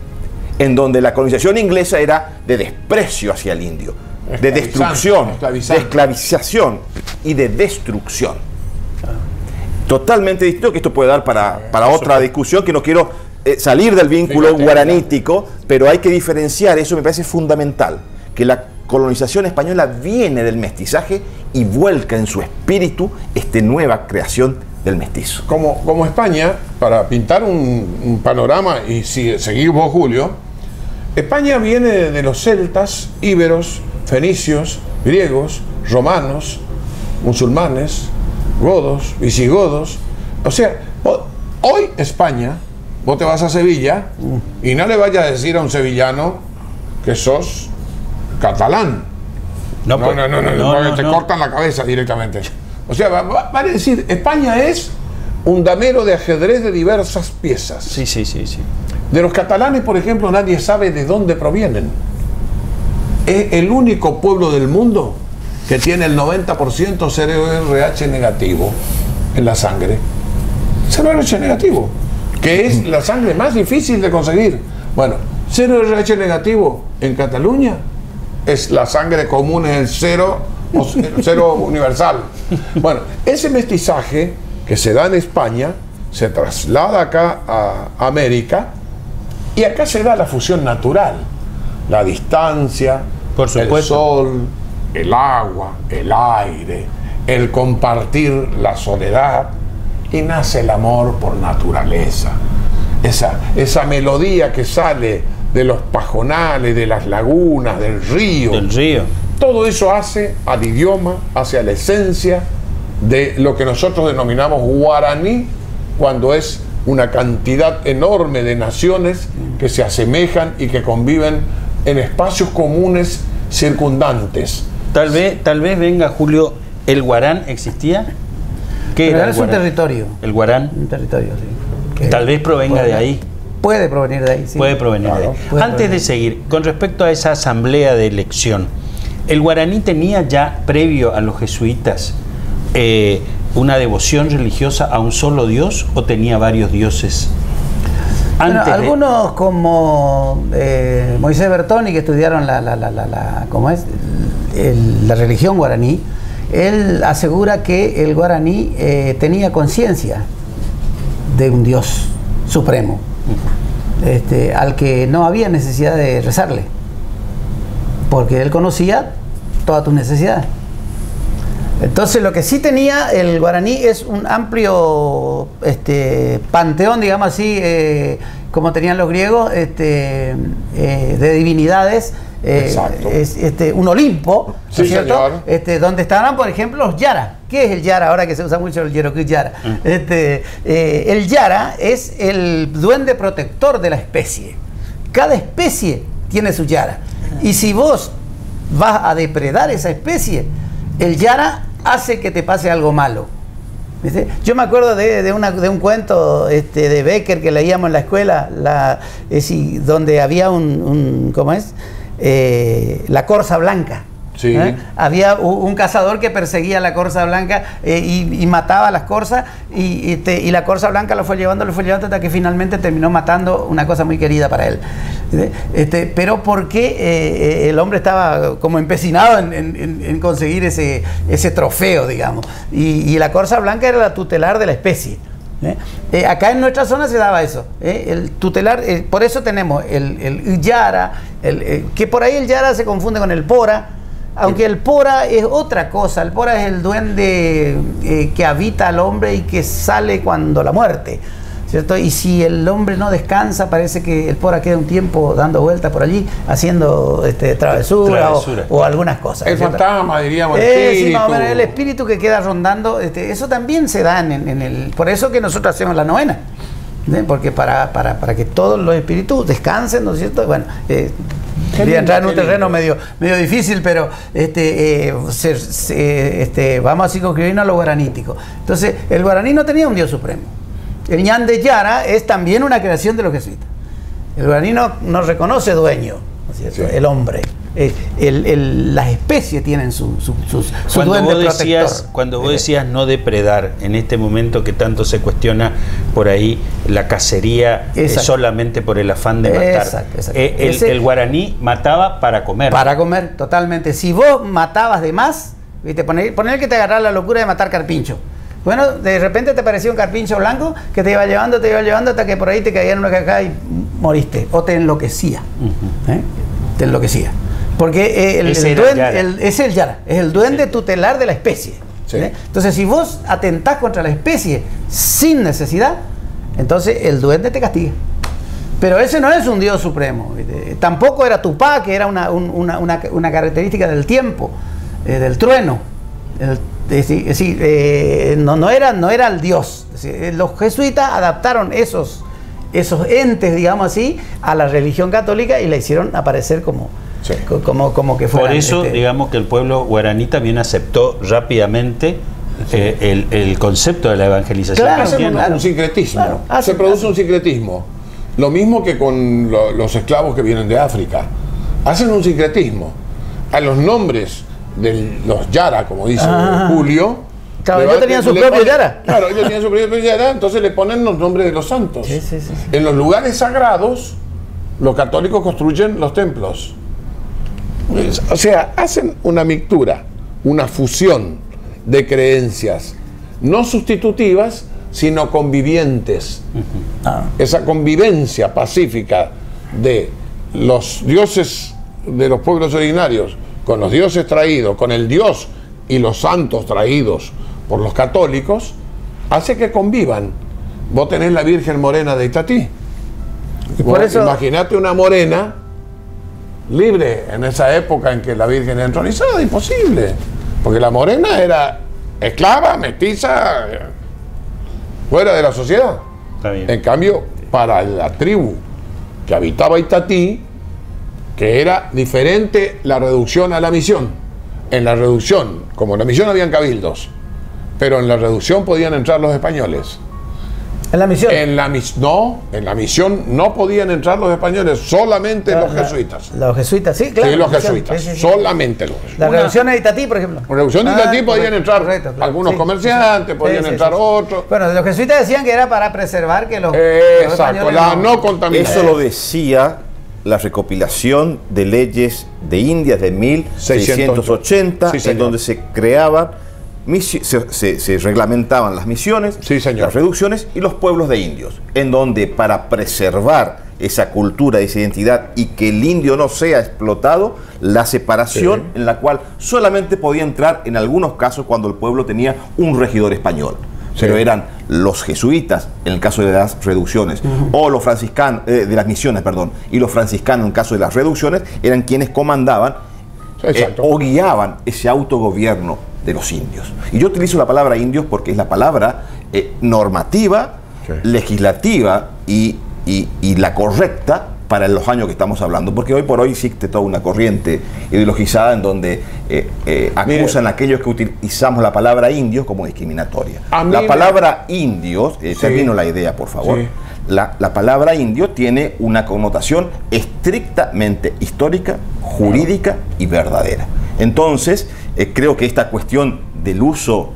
en donde la colonización inglesa era de desprecio hacia el indio, de destrucción, de esclavización y de destrucción. Totalmente distinto, que esto puede dar para otra discusión, que no quiero salir del vínculo guaranítico, pero hay que diferenciar, eso me parece fundamental, que la colonización española viene del mestizaje y vuelca en su espíritu esta nueva creación del mestizo. Como España, para pintar un panorama, y si seguís vos, Julio, España viene de los celtas, íberos, fenicios, griegos, romanos, musulmanes, godos, visigodos. O sea, hoy España, vos te vas a Sevilla y no le vayas a decir a un sevillano que sos catalán. No, te cortan la cabeza directamente. O sea, van a decir, España es un damero de ajedrez de diversas piezas. Sí. De los catalanes, por ejemplo, nadie sabe de dónde provienen. Es el único pueblo del mundo que tiene el 90% CRH negativo en la sangre. CRH negativo, que es la sangre más difícil de conseguir. Bueno, CRH negativo en Cataluña es la sangre común, es el cero universal. Bueno, ese mestizaje que se da en España se traslada acá a América, y acá se da la fusión natural, la distancia, por supuesto, el sol, el agua, el aire, el compartir la soledad, y nace el amor por naturaleza. Esa melodía que sale de los pajonales, de las lagunas, del río. Todo eso hace al idioma, hace a la esencia de lo que nosotros denominamos guaraní, cuando es una cantidad enorme de naciones que se asemejan y que conviven en espacios comunes circundantes. Tal vez venga, Julio, ¿el guarán existía? ¿Qué era? Es un territorio. ¿El guarán? Un territorio, sí. Tal vez provenga de ahí. puede provenir de ahí. Sí. Puede provenir de ahí. Antes de seguir, con respecto a esa asamblea de elección, ¿el guaraní tenía ya, previo a los jesuitas, una devoción religiosa a un solo dios o tenía varios dioses? Bueno, algunos como Moisés Bertoni, que estudiaron la religión guaraní, él asegura que el guaraní tenía conciencia de un dios supremo, al que no había necesidad de rezarle, porque él conocía todas tus necesidades. Entonces lo que sí tenía el guaraní es un amplio panteón, digamos así, como tenían los griegos, de divinidades, un Olimpo, ¿no es cierto? Donde estaban, por ejemplo, los Yara. ¿Qué es el Yara? Ahora que se usa mucho el Yerokú Yara. El Yara es el duende protector de la especie. Cada especie tiene su Yara. Y si vos vas a depredar esa especie, el Yara hace que te pase algo malo. ¿Viste? Yo me acuerdo de un cuento de Becker que leíamos en la escuela, donde había ¿cómo es? La corza blanca. Sí. Había un cazador que perseguía a la corza blanca y mataba a las corzas y la corza blanca lo fue llevando hasta que finalmente terminó matando una cosa muy querida para él. Pero porque el hombre estaba como empecinado en conseguir ese trofeo, digamos. Y la corza blanca era la tutelar de la especie. Acá en nuestra zona se daba eso, el tutelar, por eso tenemos el Yara, que por ahí el Yara se confunde con el Pora. Aunque el Pora es otra cosa, el Pora es el duende que habita al hombre y que sale cuando la muerte, ¿cierto? Y si el hombre no descansa, parece que el Pora queda un tiempo dando vueltas por allí, haciendo travesura. O algunas cosas. El fantasma, diríamos, sí, más o menos, el espíritu que queda rondando, eso también se da en el... Por eso que nosotros hacemos la novena, porque para que todos los espíritus descansen, ¿no es cierto? Bueno... Voy a entrar en un terreno medio difícil, pero vamos a circunscribirnos a lo guaranítico. Entonces, el guaraní no tenía un dios supremo. El ñan de Yara es también una creación de los jesuitas. El guaraní no reconoce dueño, ¿no es cierto? Sí. El hombre. Las especies tienen su duende protector. Cuando vos decías no depredar, en este momento que tanto se cuestiona por ahí la cacería solamente por el afán de matar. Exacto. El guaraní mataba para comer. Para comer, totalmente. Si vos matabas de más, ¿viste? Poner que te agarrara la locura de matar carpincho. Bueno, de repente te parecía un carpincho blanco que te iba llevando hasta que por ahí te caía en una caja y moriste. O te enloquecía. Te enloquecía. Porque es el Yara, es el duende tutelar de la especie. Sí. Entonces, si vos atentás contra la especie sin necesidad, entonces el duende te castiga. Pero ese no es un dios supremo. Tampoco era Tupá, que era una característica del tiempo, del trueno. No era el dios. Los jesuitas adaptaron esos entes, digamos así, a la religión católica y la hicieron aparecer como que fuera. Por eso, digamos que el pueblo guaraní también aceptó rápidamente el concepto de la evangelización. Claro, hacen un sincretismo. Claro, se produce un sincretismo. Lo mismo que con los esclavos que vienen de África. Hacen un sincretismo. A los nombres de los Yara, como dice Julio. Claro, ellos tenían su propio Yara. Claro, ellos tenían su propio Yara, entonces le ponen los nombres de los santos. Sí. En los lugares sagrados, los católicos construyen los templos. O sea, hacen una mixtura, una fusión de creencias, no sustitutivas, sino convivientes. Esa convivencia pacífica de los dioses de los pueblos originarios con los dioses traídos, con el Dios y los santos traídos por los católicos, hace que convivan. Vos tenés la Virgen Morena de Itatí. Por eso, imagínate una morena libre en esa época en que la Virgen era entronizada, imposible, porque la morena era esclava, mestiza, fuera de la sociedad. Está bien. En cambio, para la tribu que habitaba Itatí, que era diferente la reducción a la misión. En la reducción, como en la misión habían cabildos, pero en la reducción podían entrar los españoles. ¿En la misión? En la misión no podían entrar los españoles, solamente los jesuitas. Los jesuitas, sí, claro. Sí, los jesuitas, sí. solamente los jesuitas. La revolución de Itatí, por ejemplo. La revolución de Itatí podían entrar correcto, claro. algunos Sí, comerciantes, podían entrar otros. Bueno, los jesuitas decían que era para preservar que los Exacto, la no contaminación. Eso lo decía la recopilación de leyes de Indias de 1680, Sí, en donde se creaban, se reglamentaban las misiones, Sí, señor. las reducciones y los pueblos de indios, en donde para preservar esa cultura, esa identidad y que el indio no sea explotado, la separación en la cual solamente podía entrar en algunos casos cuando el pueblo tenía un regidor español. Pero eran los jesuitas, en el caso de las reducciones, o los franciscanos, de las misiones, perdón, y los franciscanos, en el caso de las reducciones, eran quienes comandaban o guiaban ese autogobierno de los indios. Y yo utilizo la palabra indios porque es la palabra normativa, legislativa y la correcta para los años que estamos hablando, porque hoy por hoy existe toda una corriente ideologizada en donde acusan a aquellos que utilizamos la palabra indios como discriminatoria. La palabra indios, termino la idea por favor, la palabra indio tiene una connotación estrictamente histórica, jurídica y verdadera. Entonces, creo que esta cuestión del uso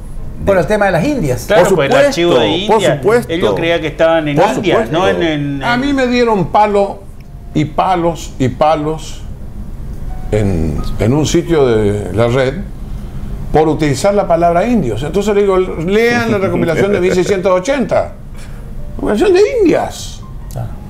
por el tema de las Indias. Claro, por supuesto, el archivo de India, por supuesto. ellos creían que estaban en Por India, supuesto. no en A mí me dieron palo y palos y palos en un sitio de la red por utilizar la palabra indios. Entonces le digo, lean la recopilación de 1680. Recopilación de Indias.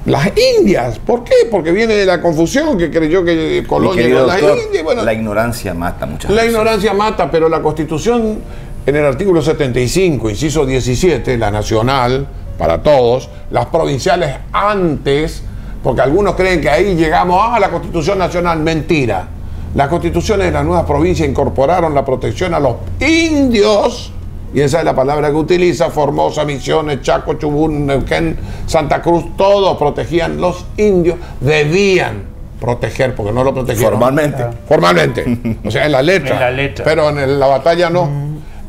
Las Indias. ¿Por qué? Porque viene de la confusión que creyó que Colón llegó a las Indias. Bueno, la ignorancia mata muchas veces. la ignorancia mata, pero la Constitución, en el artículo 75, inciso 17, la nacional, para todos, las provinciales antes, porque algunos creen que ahí llegamos a la Constitución nacional. Mentira. Las constituciones de las nuevas provincias incorporaron la protección a los indios, y esa es la palabra que utiliza. Formosa, Misiones, Chaco, Chubut, Neuquén, Santa Cruz, todos protegían los indios, debían proteger, porque no lo protegieron Formalmente. formalmente, o sea, en la letra, En la letra. pero en la batalla no.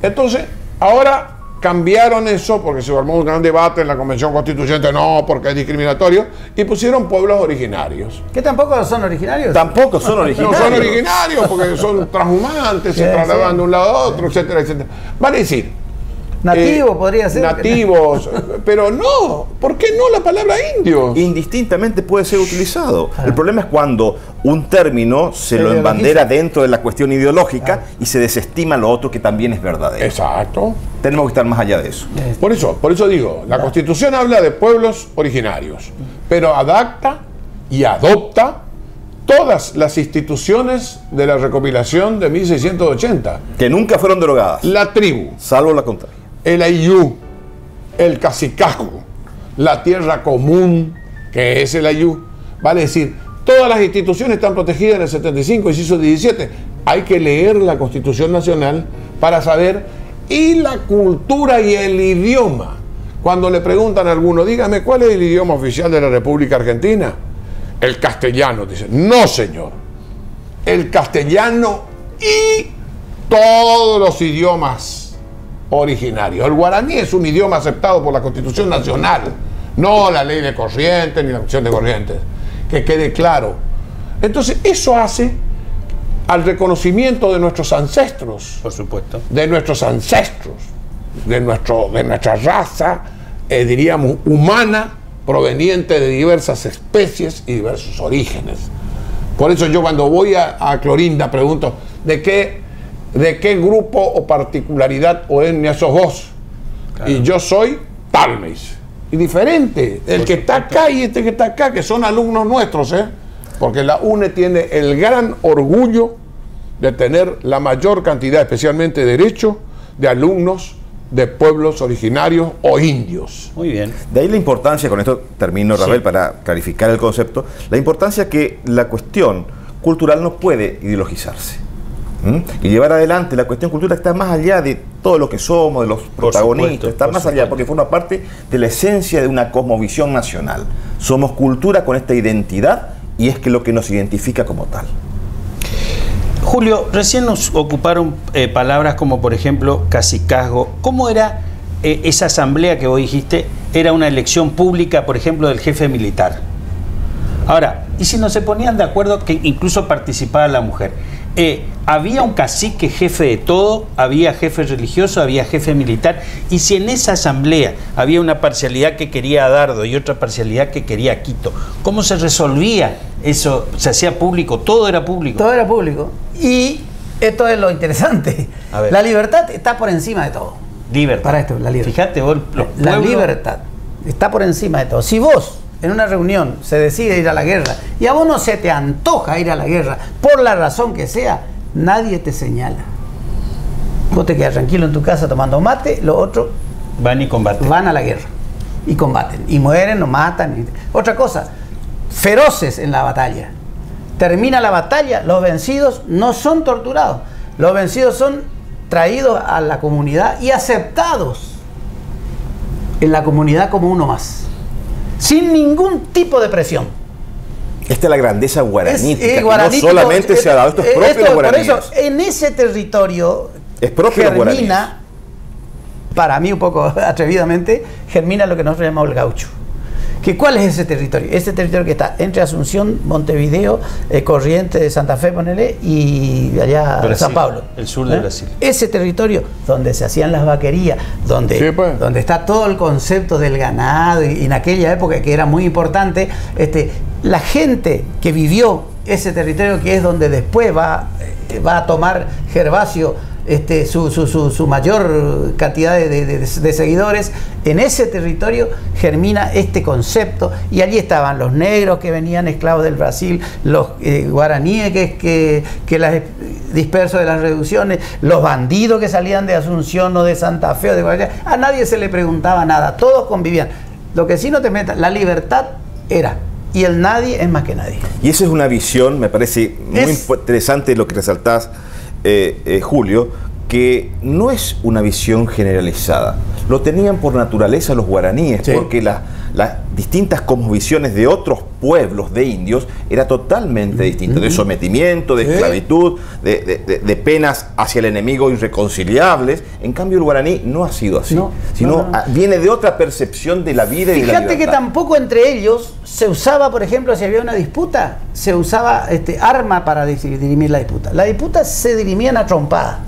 Entonces, ahora cambiaron eso porque se formó un gran debate en la Convención Constituyente, no, porque es discriminatorio, y pusieron pueblos originarios. Que tampoco son originarios. Tampoco son No originarios. son originarios porque son transhumantes, se trasladan de un lado a otro, etcétera, etcétera. Vale decir, Nativo podría ser. nativos, pero no, ¿por qué no la palabra indios? Indistintamente puede ser utilizado. El problema es cuando un término se lo embandera dentro de la cuestión ideológica y se desestima lo otro que también es verdadero. Exacto. Tenemos que estar más allá de eso. Por eso digo, la Constitución habla de pueblos originarios, pero adapta y adopta todas las instituciones de la recopilación de 1680. Que nunca fueron derogadas, La tribu, salvo la contraria. el ayú, el cacicazgo, la tierra común, que es el ayú. Vale decir, todas las instituciones están protegidas en el 75, inciso 17. Hay que leer la Constitución Nacional para saber, y la cultura y el idioma. Cuando le preguntan a alguno, dígame, ¿cuál es el idioma oficial de la República Argentina? El castellano, dice. No, señor. El castellano y todos los idiomas originarios. El guaraní es un idioma aceptado por la Constitución Nacional, no la ley de corrientes ni la opción de corrientes. Que quede claro. Entonces, eso hace al reconocimiento de nuestros ancestros. Por supuesto. De nuestros ancestros, de nuestra raza, diríamos, humana, proveniente de diversas especies y diversos orígenes. Por eso yo cuando voy a Clorinda pregunto, ¿de qué grupo o particularidad o etnia sos vos? Claro. Y yo soy tal, me dice. Y diferente, el que está acá y este que está acá, que son alumnos nuestros, porque la UNE tiene el gran orgullo de tener la mayor cantidad, especialmente derecho, de alumnos de pueblos originarios o indios. Muy bien. De ahí la importancia, con esto termino, Rafael, para clarificar el concepto, la importancia que la cuestión cultural no puede ideologizarse. Y llevar adelante la cuestión cultural está más allá de todo lo que somos, de los protagonistas, está más allá, porque forma parte de la esencia de una cosmovisión nacional. Somos cultura con esta identidad y es que lo que nos identifica como tal. Julio, recién nos ocuparon palabras como, por ejemplo, cacicazgo. ¿Cómo era esa asamblea que vos dijiste era una elección pública, por ejemplo, del jefe militar. Ahora, ¿y si no se ponían de acuerdo que incluso participaba la mujer? Había un cacique jefe de todo, había jefe religioso, había jefe militar, y si en esa asamblea había una parcialidad que quería Dardo y otra parcialidad que quería Quito, ¿cómo se resolvía eso? ¿Se hacía público? ¿Todo era público? Todo era público. Y esto es lo interesante. La libertad está por encima de todo. Libertad. Para esto, la libertad. Fíjate vos, la libertad está por encima de todo. Si vos en una reunión se decide ir a la guerra y a vos no se te antoja ir a la guerra por la razón que sea, nadie te señala. Vos te quedas tranquilo en tu casa tomando mate, los otros van y combaten. Van a la guerra y combaten y mueren o matan. Otra cosa, feroces en la batalla. Termina la batalla, los vencidos no son torturados, los vencidos son traídos a la comunidad y aceptados en la comunidad como uno más, sin ningún tipo de presión. Esta es la grandeza guaranítica, no solamente se ha dado, esto es propio de los guaraníes. Por eso, en ese territorio es propio germina, para mí un poco atrevidamente, germina lo que nosotros llamamos el gaucho. ¿Cuál es ese territorio? Ese territorio que está entre Asunción, Montevideo, Corrientes de Santa Fe, ponele, y allá Brasil, San Pablo. El sur de Brasil. Ese territorio donde se hacían las vaquerías, donde está todo el concepto del ganado, y en aquella época que era muy importante, la gente que vivió ese territorio, que es donde después va a tomar Gervasio su mayor cantidad de seguidores, en ese territorio germina este concepto, y allí estaban los negros que venían esclavos del Brasil, los guaraníes que las dispersos de las reducciones, los bandidos que salían de Asunción o de Santa Fe o de Guardia. A nadie se le preguntaba nada, todos convivían. Lo que sí no te metas, la libertad era, y el nadie es más que nadie. Y esa es una visión, me parece muy interesante lo que resaltás, Julio, que no es una visión generalizada. Lo tenían por naturaleza los guaraníes, porque las distintas cosmovisiones de otros pueblos de indios era totalmente distinto, de sometimiento, de esclavitud, de penas hacia el enemigo irreconciliables. En cambio el guaraní no ha sido así, sino viene de otra percepción de la vida y de la libertad. Fíjate que tampoco entre ellos se usaba, por ejemplo, si había una disputa, se usaba arma para dirimir la disputa. La disputa se dirimían a trompada.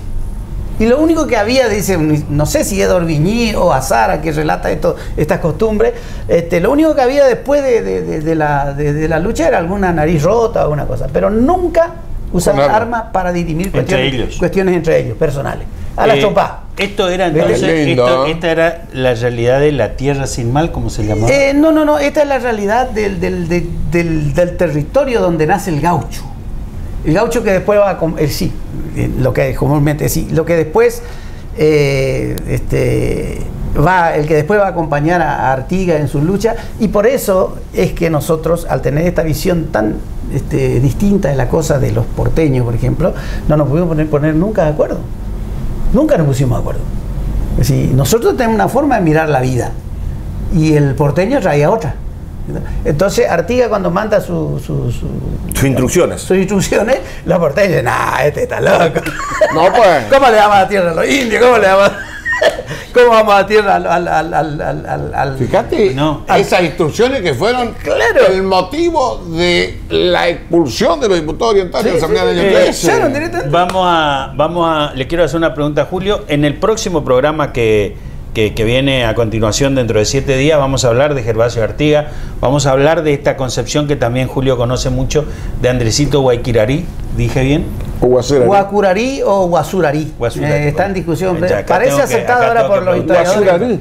Y lo único que había, dice, no sé si es D'Orbigny o Azara que relata estas costumbres, lo único que había después de la lucha era alguna nariz rota o alguna cosa, pero nunca usaban armas para dirimir cuestiones entre ellos, personales. A la tropa. Esto era entonces, esta era la realidad de la tierra sin mal, ¿cómo se llamaba? No, esta es la realidad del territorio donde nace el gaucho. El gaucho que después va a lo que comúnmente lo que después el que después va a acompañar a Artigas en su lucha, y por eso es que nosotros, al tener esta visión tan distinta de la cosa de los porteños, por ejemplo, no nos pudimos poner nunca de acuerdo. Nunca nos pusimos de acuerdo. Es decir, nosotros tenemos una forma de mirar la vida y el porteño traía otra. Entonces Artigas, cuando manda sus instrucciones, los porteños dicen, este está loco. No, pues. ¿Cómo le damos a tierra a los indios? ¿Cómo vamos a tierra al Fíjate, esas instrucciones que fueron el motivo de la expulsión de los diputados orientales de la Asamblea del año 13. Le quiero hacer una pregunta a Julio. En el próximo programa que viene a continuación dentro de 7 días, vamos a hablar de Gervasio Artigas, vamos a hablar de esta concepción que también Julio conoce mucho, de Andresito Guayquirarí, ¿dije bien? Guacurarí o Guasurarí. Está en discusión. Parece aceptado ahora por los historiadores.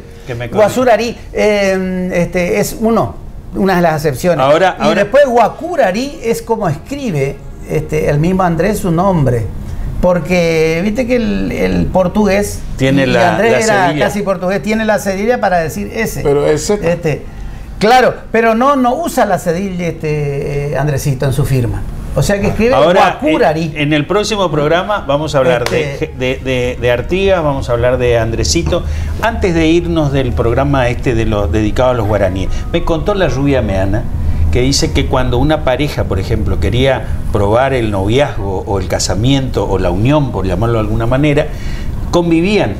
Guasurarí es una de las acepciones. Y después Guacurarí es como escribe el mismo Andrés su nombre. Porque viste que el portugués, tiene y Andrés era casi portugués, tiene la cedilla para decir ese. Pero ese. Claro, pero no usa la cedilla Andresito en su firma. O sea que escribe Guacurarí. En el próximo programa vamos a hablar de Artigas, vamos a hablar de Andresito. Antes de irnos del programa dedicado a los guaraníes, me contó la rubia Meana que dice que cuando una pareja, por ejemplo, quería probar el noviazgo o el casamiento o la unión, por llamarlo de alguna manera, convivían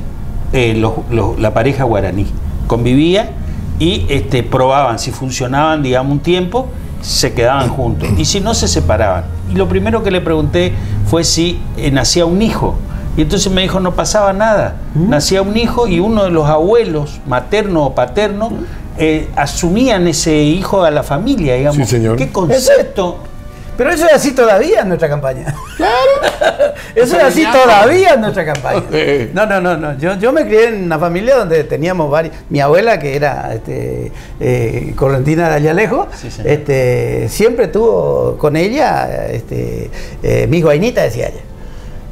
la pareja guaraní. Convivía y probaban si funcionaban, digamos, un tiempo, se quedaban juntos. Y si no, se separaban. Y lo primero que le pregunté fue si nacía un hijo. Y entonces me dijo, no pasaba nada. Nacía un hijo y uno de los abuelos, materno o paterno, asumían ese hijo a la familia, digamos. Sí, señor. ¿Qué concepto? Pero eso es así todavía en nuestra campaña. Claro. Eso es así todavía en nuestra campaña. No. Yo me crié en una familia donde teníamos varios. Mi abuela, que era correntina de Ayalejo, Sí, siempre tuvo con ella mis guainitas, decía ella.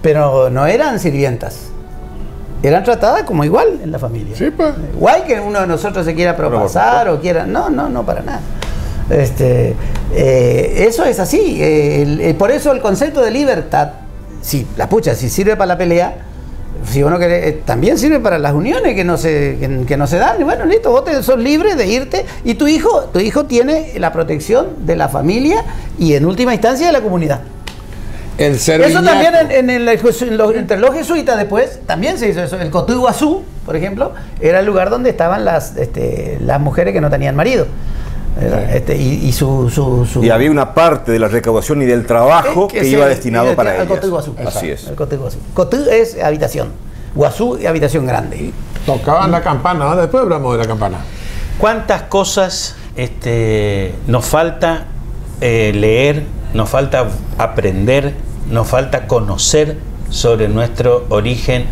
Pero no eran sirvientas. Eran tratadas como igual en la familia. Sí, pues. Igual que uno de nosotros se quiera propasar o quiera. No, para nada. Eso es así. Por eso el concepto de libertad, si sirve para la pelea, si uno quiere, también sirve para las uniones que no se dan. Y bueno, listo, vos sos libre de irte y tu hijo tiene la protección de la familia y en última instancia de la comunidad. Eso también entre los jesuitas después también se hizo eso. El Cotú Iguazú, por ejemplo, era el lugar donde estaban las mujeres que no tenían marido. Y había una parte de la recaudación y del trabajo que iba destinado para ellas. Cotú Iguazú. Así es. El Cotú Iguazú. Cotú es habitación. Guazú es habitación grande. Tocaban la campana, ¿no? Después hablamos de la campana. ¿Cuántas cosas nos falta leer, nos falta aprender, nos falta conocer sobre nuestro origen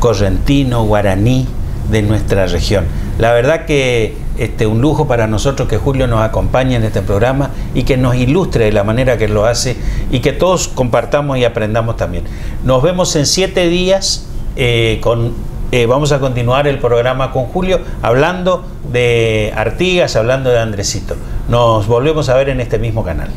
correntino, guaraní de nuestra región? La verdad que un lujo para nosotros que Julio nos acompañe en este programa y que nos ilustre de la manera que lo hace y que todos compartamos y aprendamos también. Nos vemos en 7 días vamos a continuar el programa con Julio hablando de Artigas, hablando de Andresito. Nos volvemos a ver en este mismo canal.